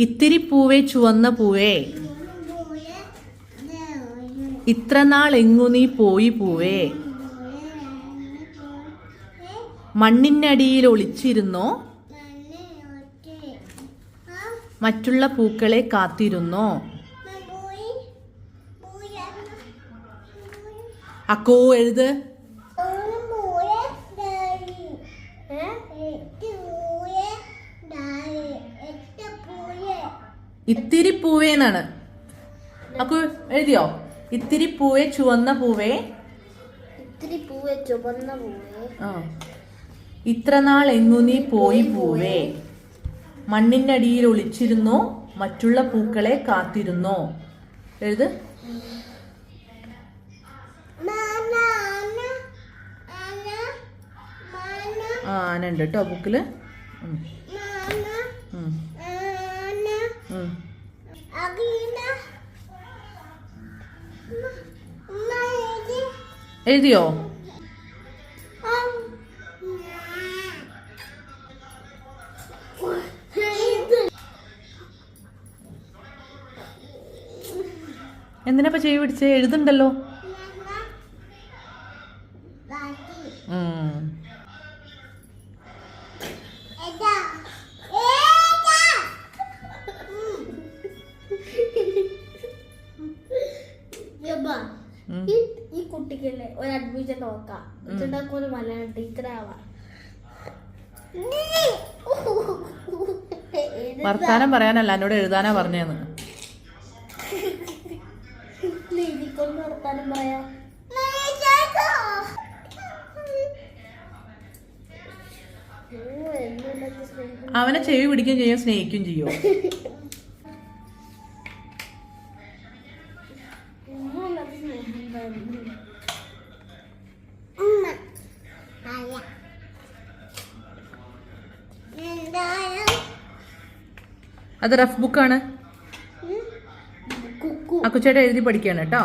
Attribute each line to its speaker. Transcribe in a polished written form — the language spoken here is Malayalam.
Speaker 1: ഇത്തിരി പൂവേ ചുവന്ന പൂവേ, ഇത്ര നാൾ എങ്ങു നീ പോയി പൂവേ, മണ്ണിനടിയിൽ ഒളിച്ചിരുന്നോ, മറ്റുള്ള പൂക്കളെ കാത്തിരുന്നോ. അക്കോ എഴുത്. ഇത്തിരി പൂവേ എന്നാണ്. അക്കു എഴുതിയോ? ഇത്തിരി പൂവേ ചുവന്ന പൂവേ,
Speaker 2: ഇത്തിരി പൂവേ ചുവന്ന പൂവേ,
Speaker 1: ഇത്ര നാൾ എങ്ങു നീ പോയി പൂവേ, മണ്ണിനടിയിൽ ഒളിച്ചിരുന്നോ, മറ്റുള്ള പൂക്കളെ കാത്തിരുന്നോ. എഴുത്. ആനുണ്ട് കേട്ടോ ബുക്കില്. എഴുതിയോ? എന്തിനാ ചെയ്യ പിടിച്ചേ? എഴുതുണ്ടല്ലോ.
Speaker 2: ഈ കുട്ടിക്കല്ലേ ഒരു അഡ്മിഷൻ നോക്കാം, ഒരു മലയാളം ടീച്ചറാവാ.
Speaker 1: വർത്താനം പറയാനല്ല, എന്നോട് എഴുതാനാ പറഞ്ഞേന്ന്.
Speaker 2: ഇതിക്കൊണ്ട് വർത്താനം പറയാ.
Speaker 1: അവനെ ചെവി പിടിക്കുകയും ചെയ്യും, സ്നേഹിക്കുകയും ചെയ്യോ. അത് റഫ് ബുക്കാണ്. അക്കുച്ചേട്ടൻ എഴുതി പഠിക്കാണ് കേട്ടോ.